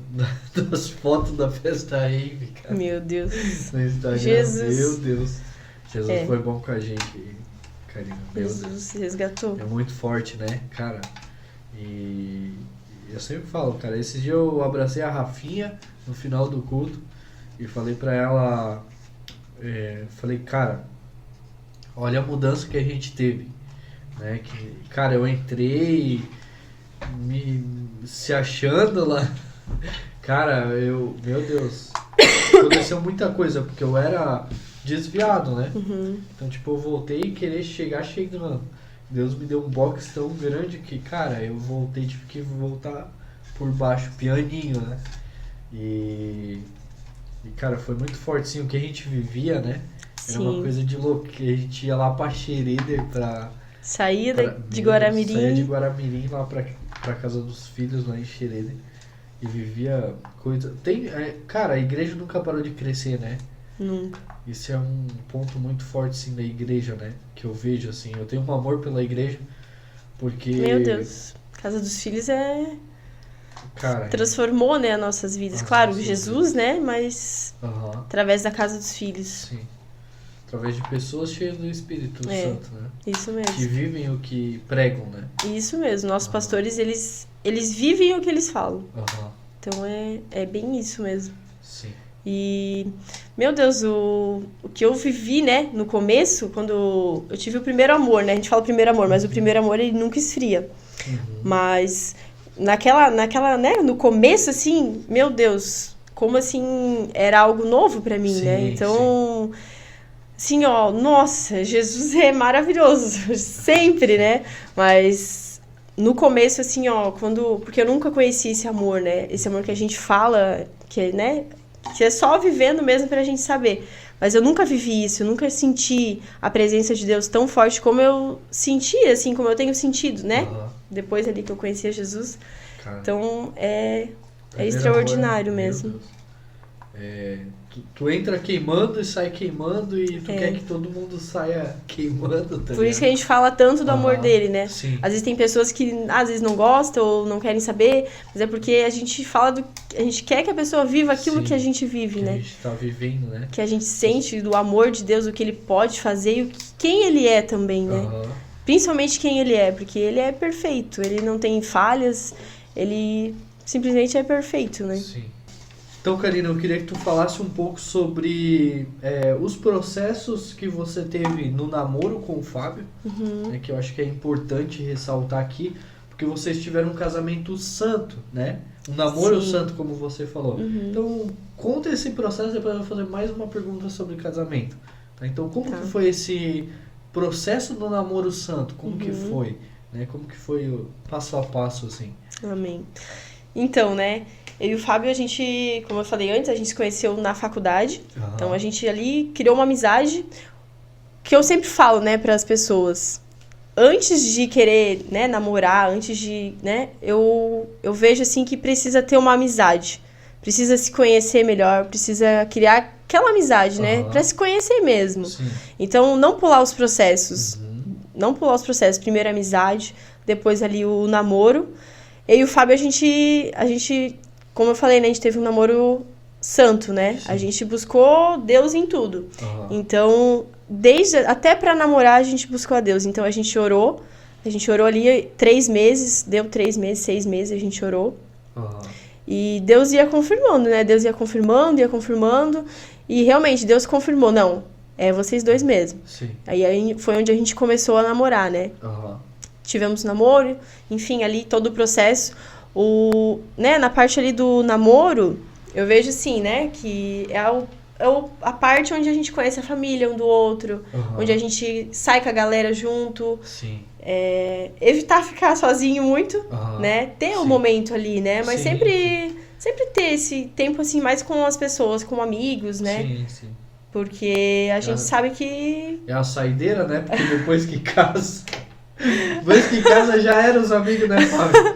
das fotos da festa rave, cara. Meu Deus. No Instagram. Jesus. Meu Deus. Jesus foi bom com a gente, Karina. Meu Jesus Deus. resgatou. É muito forte, né, cara? E eu sempre falo, cara, esse dia eu abracei a Rafinha no final do culto e falei pra ela, falei, cara, olha a mudança que a gente teve, né? Que, cara, eu entrei se achando lá, cara, meu Deus, aconteceu muita coisa, porque eu era desviado, né? Então, tipo, eu voltei a querer chegar chegando. Deus me deu um box tão grande que, cara, eu voltei, tive que voltar por baixo, pianinho, né? E cara, foi muito forte, sim, o que a gente vivia, né? Era uma Sim. coisa de louco, que a gente ia lá pra Xereder, Saía de Meu Deus, saía de Guaramirim. Guaramirim lá pra casa dos filhos, lá em Xereder, e vivia coisa... Cara, a igreja nunca parou de crescer, né? Nunca. Isso é um ponto muito forte, sim, da igreja, né? Que eu vejo, assim, eu tenho um amor pela igreja, porque... Meu Deus. Casa dos Filhos Cara... transformou, né, as nossas vidas. Aham, Claro, sim, Jesus, né, mas Aham, através da Casa dos Filhos. sim. Através de pessoas cheias do Espírito É. Santo, né? Isso Que mesmo. vivem o que pregam, né? Isso mesmo. Nossos pastores, eles vivem o que eles falam. Aham, Então é bem isso mesmo. sim. E, meu Deus, o que eu vivi, né, no começo, quando eu tive o primeiro amor, né? A gente fala primeiro amor, mas o primeiro amor, ele nunca esfria. Uhum. Mas naquela, né, no começo, assim, meu Deus, como assim, era algo novo pra mim, Sim, né? Então, assim, ó, nossa, Jesus é maravilhoso, sempre, né? Mas no começo, assim, ó, porque eu nunca conheci esse amor, né? Esse amor que a gente fala, que, né, que é só vivendo mesmo pra gente saber. Mas eu nunca vivi isso, eu nunca senti a presença de Deus tão forte como eu senti, assim, como eu tenho sentido, né? Aham. Depois ali que eu conhecia Jesus. Cara, Então, é primeiro extraordinário amor, meu mesmo. Deus. Tu entra queimando e sai queimando e tu É. quer que todo mundo saia queimando, tá Por isso que a ligado? gente fala tanto do amor Aham, dele, né? sim. Às vezes tem pessoas que às vezes não gostam ou não querem saber, mas é porque a gente fala a gente quer que a pessoa viva aquilo Sim, que a gente vive, Que a né? gente tá vivendo, né? Que a gente sente do amor de Deus, o que ele pode fazer e quem ele é também, né? Aham. Principalmente quem ele é, porque ele é perfeito, ele não tem falhas, ele simplesmente é perfeito, né? Sim. Então, Karina, eu queria que tu falasse um pouco sobre os processos que você teve no namoro com o Fábio, né, que eu acho que é importante ressaltar aqui, porque vocês tiveram um casamento santo, né? Um namoro Sim. santo, como você falou. Então, conta esse processo, depois eu vou fazer mais uma pergunta sobre casamento. Tá? Então, como Tá. que foi esse processo do namoro santo? Como que foi? Né? Como que foi o passo a passo, assim? Amém. Então, né, eu e o Fábio, a gente, como eu falei antes, a gente se conheceu na faculdade. Aham. Então, a gente ali criou uma amizade que eu sempre falo, né, para as pessoas. Antes de querer, né, namorar, antes de, né, eu vejo, assim, que precisa ter uma amizade. Precisa se conhecer melhor, precisa criar aquela amizade, né, Aham. para se conhecer mesmo. Sim. Então, não pular os processos. Uhum. Não pular os processos. Primeiro a amizade, depois ali o namoro. Eu e o Fábio, a gente, como eu falei, né, a gente teve um namoro santo, né? Sim. A gente buscou Deus em tudo. Aham. Então, até pra namorar, a gente buscou a Deus. Então, a gente orou ali 3 meses, deu 3 meses, 6 meses, a gente orou. Aham. E Deus ia confirmando, né? Deus ia confirmando. E realmente, Deus confirmou, não, é vocês dois mesmo. Sim. Aí foi onde a gente começou a namorar, né? Aham. Tivemos namoro, enfim, ali todo o processo. Né, na parte ali do namoro, eu vejo assim, né, que é a parte onde a gente conhece a família um do outro, Aham. onde a gente sai com a galera junto, Sim. evitar ficar sozinho muito, Aham. né, ter um Sim. momento ali, né, mas Sim, sempre ter esse tempo, assim, mais com as pessoas, com amigos, né, Sim, sim. porque a gente sabe que... É a saideira, né? Porque depois que casa... Depois que casa já eram os amigos, né, Fábio?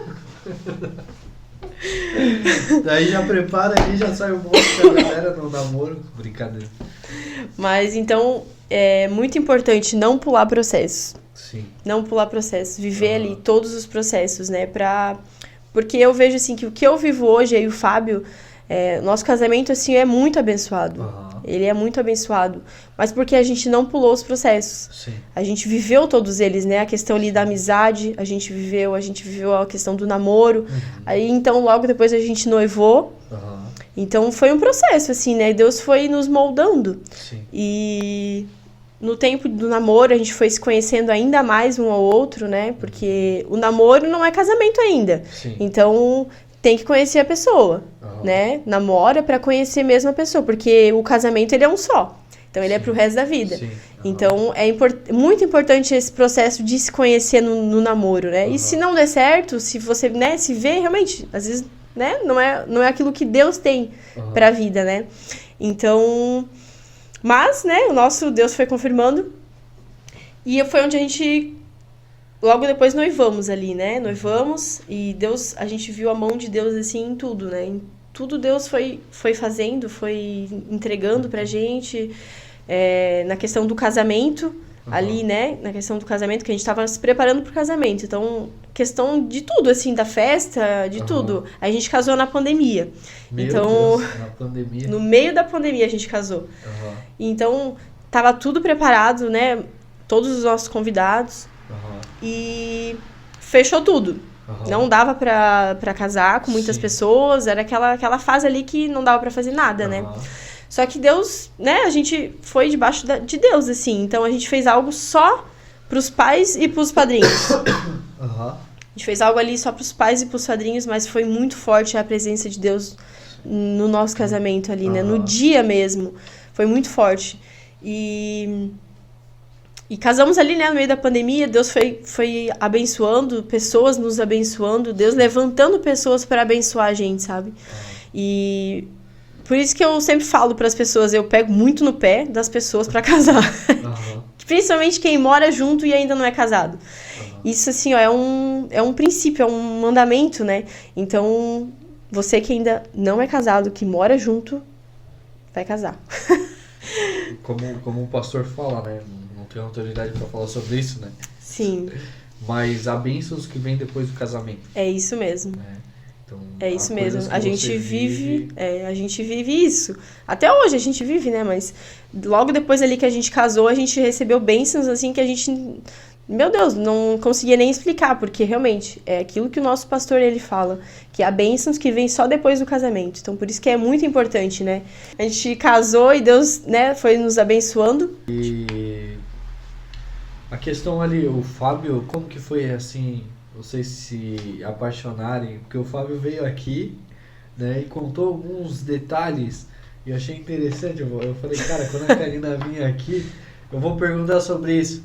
Daí já prepara aí, já sai um monte da galera no namoro. Brincadeira. Mas, então, é muito importante não pular processos. Sim. Não pular processos. Viver Aham. ali todos os processos, né? Porque eu vejo, assim, que o que eu vivo hoje, eu e o Fábio, nosso casamento, assim, é muito abençoado. Aham. Ele é muito abençoado. Mas porque a gente não pulou os processos. Sim. A gente viveu todos eles, né? A questão ali da amizade, a gente viveu a questão do namoro. Aí, então, logo depois a gente noivou. Aham. Então, foi um processo, assim, né? Deus foi nos moldando. Sim. E no tempo do namoro, a gente foi se conhecendo ainda mais um ao outro, né? Porque o namoro não é casamento ainda. Sim. Então, tem que conhecer a pessoa, Aham. né? Namora pra conhecer mesmo a pessoa, porque o casamento, ele é um só. Então, ele é pro resto da vida. Sim. Aham. Então, muito importante esse processo de se conhecer no namoro, né? E se não der certo, se você, né, se vê, realmente, às vezes, né, não é aquilo que Deus tem pra vida, né? Então, mas, né, o nosso Deus foi confirmando. E foi onde a gente, logo depois, noivamos ali, né? Noivamos e Deus, a gente viu a mão de Deus, assim, em tudo, né? Em tudo Deus foi fazendo, foi entregando pra gente. Na questão do casamento, ali, né? Na questão do casamento, que a gente estava se preparando pro casamento. Então, questão de tudo, assim, da festa, de tudo. A gente casou na pandemia. Meu então, Deus, na pandemia. No meio da pandemia a gente casou. Então, tava tudo preparado, né? Todos os nossos convidados. E fechou tudo. Não dava pra casar com muitas pessoas. Era aquela fase ali que não dava pra fazer nada, né? Só que Deus, né, a gente foi debaixo de Deus, assim. Então, a gente fez algo só pros pais e pros padrinhos. A gente fez algo ali só pros pais e pros padrinhos, mas foi muito forte a presença de Deus no nosso casamento ali, né? No dia mesmo. Foi muito forte. E casamos ali, né, no meio da pandemia. Deus foi abençoando, pessoas nos abençoando. Deus levantando pessoas para abençoar a gente, sabe? E por isso que eu sempre falo para as pessoas, eu pego muito no pé das pessoas para casar. Principalmente quem mora junto e ainda não é casado. Isso, assim, ó, é um princípio, é um mandamento, né? Então, você que ainda não é casado, que mora junto, vai casar. Como o pastor fala, né? Não tenho autoridade para falar sobre isso, né? Sim. Mas há bênçãos que vêm depois do casamento. É isso mesmo. Então, é isso mesmo. A gente vive isso. Até hoje a gente vive, né? Mas logo depois ali que a gente casou, a gente recebeu bênçãos assim que a gente, meu Deus, não conseguia nem explicar, porque realmente é aquilo que o nosso pastor ele fala, que há bênçãos que vêm só depois do casamento. Então por isso que é muito importante, né? A gente casou e Deus, né, foi nos abençoando. E a questão ali, o Fábio, como que foi assim, vocês se apaixonarem? Porque o Fábio veio aqui, né, e contou alguns detalhes e eu achei interessante. Eu falei, cara, quando a Karina vir aqui, eu vou perguntar sobre isso,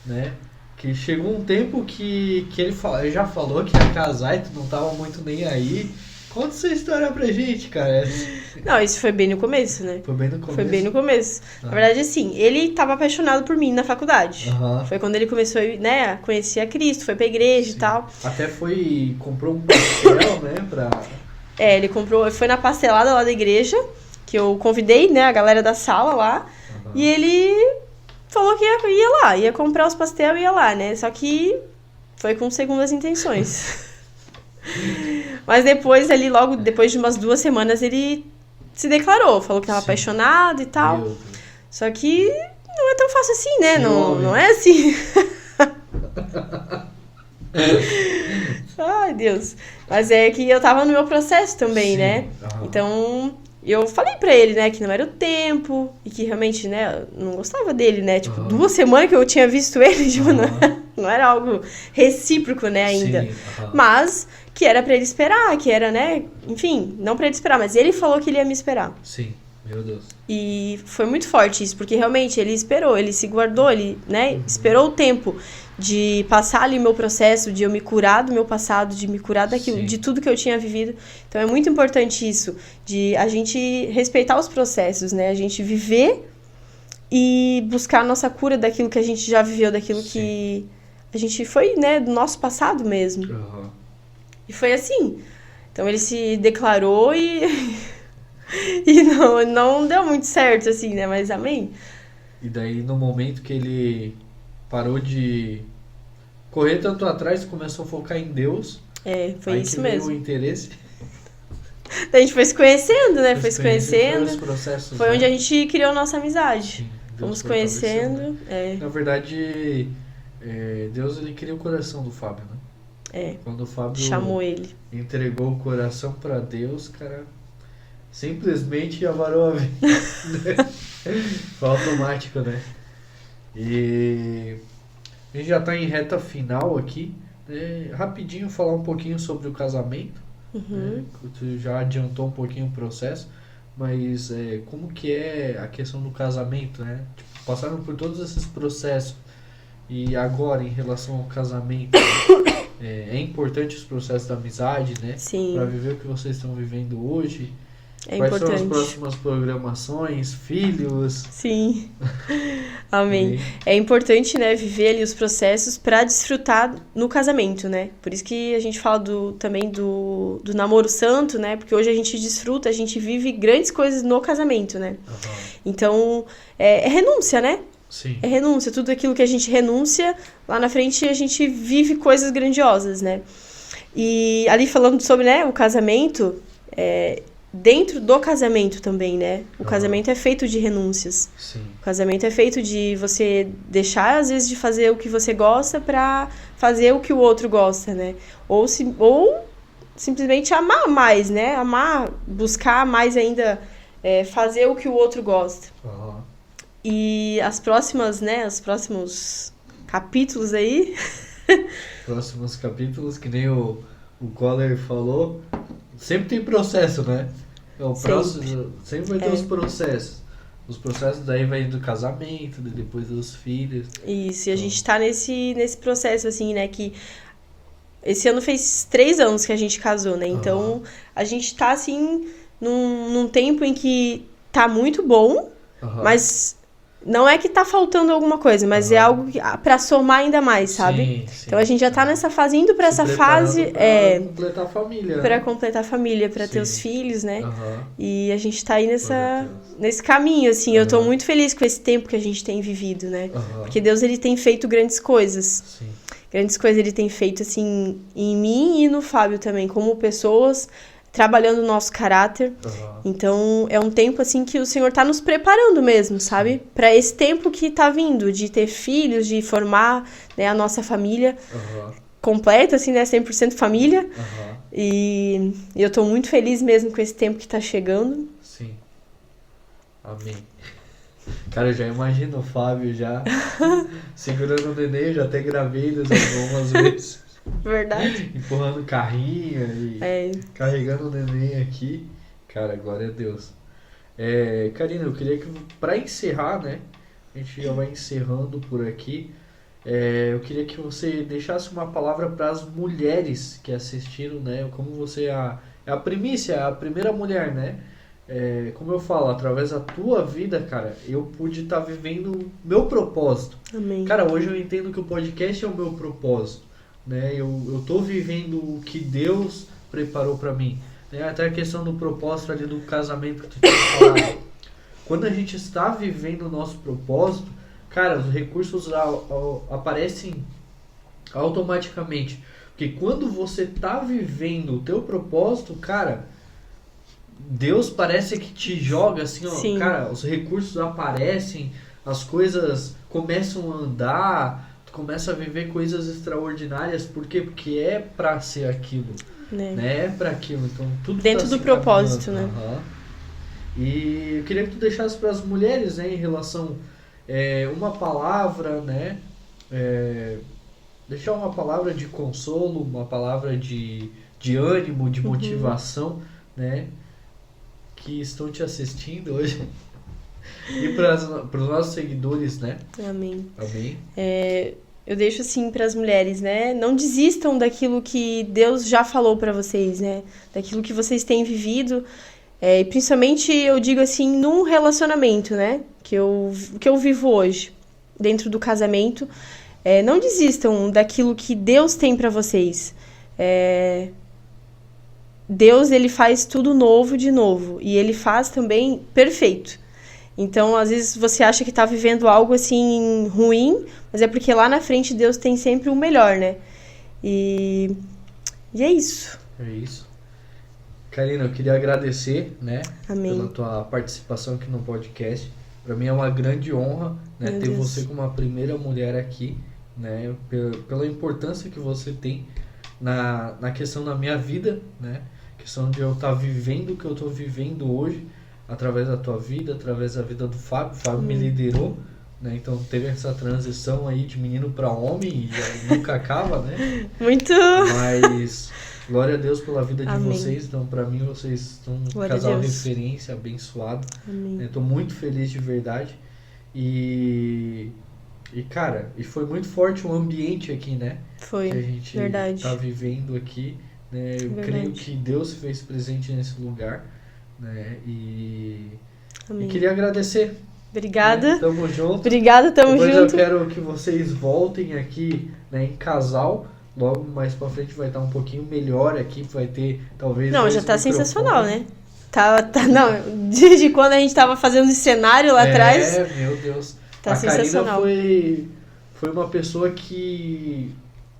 né? Que chegou um tempo que ele já falou que ia casar e tu não tava muito nem aí. Conta essa história pra gente, cara. Não, isso foi bem no começo, né? Foi bem no começo? Foi bem no começo. Na verdade, assim, ele tava apaixonado por mim na faculdade. Foi quando ele começou, né, a conhecer a Cristo, foi pra igreja e tal. Até comprou um pastel, né, ele foi na pastelada lá da igreja, que eu convidei, né, a galera da sala lá, e ele falou que ia lá, ia comprar os pastel e ia lá, né, só que foi com segundas intenções. Mas depois, ali, logo depois de umas 2 semanas, ele se declarou, falou que estava apaixonado e tal. Só que não é tão fácil assim, né? Não é assim. Ai, Deus. Mas é que eu tava no meu processo também, né? Então, eu falei pra ele, né, que não era o tempo e que realmente, né, não gostava dele, né? Tipo, 2 semanas que eu tinha visto ele, tipo, não era algo recíproco, né, ainda. Mas que era pra ele esperar, que era, né, enfim, não pra ele esperar, mas ele falou que ele ia me esperar. Sim, meu Deus. E foi muito forte isso, porque realmente ele esperou, ele se guardou, ele, né, esperou o tempo de passar ali o meu processo, de eu me curar do meu passado, de me curar daquilo, de tudo que eu tinha vivido. Então é muito importante isso, de a gente respeitar os processos, né, a gente viver e buscar a nossa cura daquilo que a gente já viveu, daquilo que a gente foi, né, do nosso passado mesmo. E foi assim. Então ele se declarou e não deu muito certo, assim, né? Mas amém. E daí, no momento que ele parou de correr tanto atrás, começou a focar em Deus. Foi isso mesmo. O interesse. Daí a gente foi se conhecendo, né? Foi se conhecendo. Foi onde a gente criou nossa amizade. Fomos conhecendo. Na verdade, Deus ele queria o coração do Fábio, né? Quando o Fábio chamou ele, entregou o coração para Deus, cara, simplesmente avarou a vida. Foi automático, né? E a gente já tá em reta final aqui, né? Rapidinho falar um pouquinho sobre o casamento. Né? Tu já adiantou um pouquinho o processo, mas como que é a questão do casamento, né? Tipo, passaram por todos esses processos e agora em relação ao casamento, é importante os processos da amizade, né? Sim. Para viver o que vocês estão vivendo hoje. É Quais importante. são as próximas programações, filhos? Sim. Amém. Amém. É importante, né, viver ali os processos para desfrutar no casamento, né? Por isso que a gente fala também do namoro santo, né? Porque hoje a gente desfruta, a gente vive grandes coisas no casamento, né? Aham. Então, é renúncia, né? Sim. É renúncia. Tudo aquilo que a gente renuncia, lá na frente a gente vive coisas grandiosas, né? E ali falando sobre, né, o casamento, dentro do casamento também, né? O casamento é feito de renúncias. Sim. O casamento é feito de você deixar, às vezes, de fazer o que você gosta pra fazer o que o outro gosta, né? Ou simplesmente amar mais, né? Amar, buscar mais ainda, fazer o que o outro gosta. Aham. E os próximos capítulos aí... Próximos capítulos, que nem o Coller falou, sempre tem processo, né? Sempre vai ter os processos. Os processos daí vai do casamento, depois dos filhos. Isso, e a gente tá nesse processo, assim, né, que esse ano fez 3 anos que a gente casou, né, então a gente tá, assim, num tempo em que tá muito bom, mas não é que tá faltando alguma coisa, mas é algo pra somar ainda mais, sabe? Sim, sim. Então a gente já tá nessa fase, indo pra essa fase... Pra completar a família. Pra completar a família, pra ter os filhos, né? E a gente tá aí nesse caminho, assim. Eu tô muito feliz com esse tempo que a gente tem vivido, né? Porque Deus, ele tem feito grandes coisas. Sim. Grandes coisas ele tem feito, assim, em mim e no Fábio também, como pessoas, trabalhando o nosso caráter. Então, é um tempo, assim, que o Senhor tá nos preparando mesmo, sabe? Pra esse tempo que tá vindo, de ter filhos, de formar, né, a nossa família completa, assim, né? 100% família. E eu tô muito feliz mesmo com esse tempo que tá chegando. Sim. Amém. Cara, eu já imagino o Fábio já segurando o neném, já até gravído algumas vezes. Verdade. Empurrando carrinho e carregando o neném aqui. Cara, glória a Deus. Karina, eu queria que, pra encerrar, né? A gente já vai encerrando por aqui. Eu queria que você deixasse uma palavra para as mulheres que assistiram, né? Como você é a primícia, é a primeira mulher, né? Como eu falo, através da tua vida, cara, eu pude estar vivendo o meu propósito. Amém. Cara, hoje eu entendo que o podcast é o meu propósito, né? Eu tô vivendo o que Deus preparou para mim. Né? Até a questão do propósito ali do casamento que tu tinha falado. Quando a gente está vivendo o nosso propósito, cara, os recursos aparecem automaticamente. Porque quando você tá vivendo o teu propósito, cara, Deus parece que te joga assim, ó, cara, os recursos aparecem, as coisas começam a andar, tu começa a viver coisas extraordinárias. Por quê? Porque é pra ser aquilo, né? É pra aquilo. Então, tudo dentro do propósito, né? E eu queria que tu deixasse para as mulheres, né, em relação uma palavra, né? Deixar uma palavra de consolo, uma palavra de ânimo, de motivação, né? Que estão te assistindo hoje. E para os nossos seguidores, né? Amém. Amém. Eu deixo assim para as mulheres, né? Não desistam daquilo que Deus já falou para vocês, né? Daquilo que vocês têm vivido. E principalmente, eu digo assim, num relacionamento, né? Que eu vivo hoje, dentro do casamento. Não desistam daquilo que Deus tem para vocês. Deus, ele faz tudo novo de novo. E ele faz também perfeito. Então, às vezes, você acha que tá vivendo algo, assim, ruim, mas é porque lá na frente Deus tem sempre o melhor, né? E é isso. É isso. Karina, eu queria agradecer, né? Amém. Pela tua participação aqui no podcast. Para mim é uma grande honra, né, ter você como a primeira mulher aqui, né? Pela importância que você tem na questão da minha vida, né? Questão de eu estar vivendo o que eu estou vivendo hoje, através da tua vida, através da vida do Fábio. O Fábio me liderou, né? Então teve essa transição aí de menino para homem e nunca acaba, né? Muito! Mas Glória a Deus pela vida de Amém. vocês. Então, pra mim, vocês são um Glória a casal Deus. referência, abençoado. Amém. Tô muito feliz de verdade. E, cara, foi muito forte o ambiente aqui, né? Foi, Que a gente verdade. tá vivendo aqui, né? Eu Verdade. creio que Deus se fez presente nesse lugar, né? E Amém. queria agradecer. Obrigada. Né? Tamo junto. Obrigada, tamo Depois junto. eu quero que vocês voltem aqui, né, em casal. Logo mais pra frente vai estar um pouquinho melhor aqui, vai ter talvez Não, mais já tá microfone. sensacional, né? Não, desde quando a gente tava fazendo esse cenário lá atrás, Meu Deus. tá A Karina sensacional. foi uma pessoa que,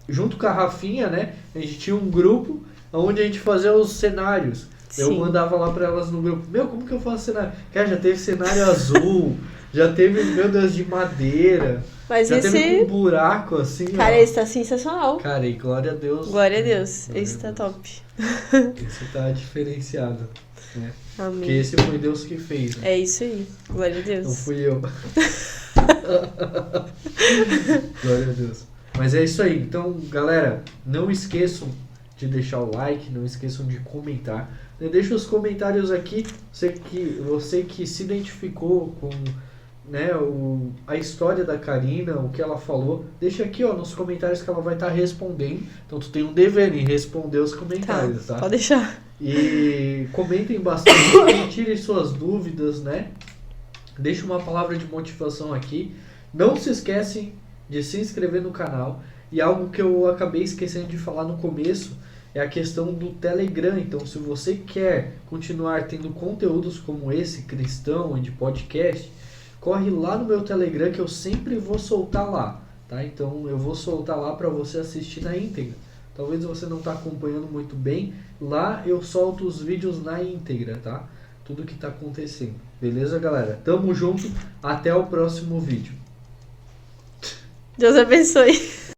junto com a Rafinha, né, a gente tinha um grupo onde a gente fazia os cenários. Eu Sim. mandava lá pra elas no grupo, como que eu faço cenário? Cara, já teve cenário azul, já teve, meu Deus, de madeira, Mas já teve esse, com buraco, assim, cara, ó. esse tá sensacional. Cara, e glória a Deus. Glória a Deus, Glória esse a tá Deus. top. Esse tá diferenciado, né? Porque Amém. esse foi Deus que fez, né? É isso aí, glória a Não Deus. fui eu. Glória a Deus. Mas é isso aí. Então, galera, não esqueçam de deixar o like, não esqueçam de comentar. Deixa os comentários aqui, você que se identificou com, né, a história da Karina, o que ela falou, deixa aqui, ó, nos comentários que ela vai estar respondendo. Então tu tem um dever em responder os comentários, tá? Pode deixar. E comentem bastante, tirem suas dúvidas, né? Deixa uma palavra de motivação aqui. Não se esquecem de se inscrever no canal. E algo que eu acabei esquecendo de falar no começo é a questão do Telegram. Então, se você quer continuar tendo conteúdos como esse, cristão e de podcast, corre lá no meu Telegram que eu sempre vou soltar lá, tá? Então, eu vou soltar lá para você assistir na íntegra. Talvez você não está acompanhando muito bem. Lá eu solto os vídeos na íntegra, tá? Tudo que está acontecendo. Beleza, galera? Tamo junto. Até o próximo vídeo. Deus abençoe.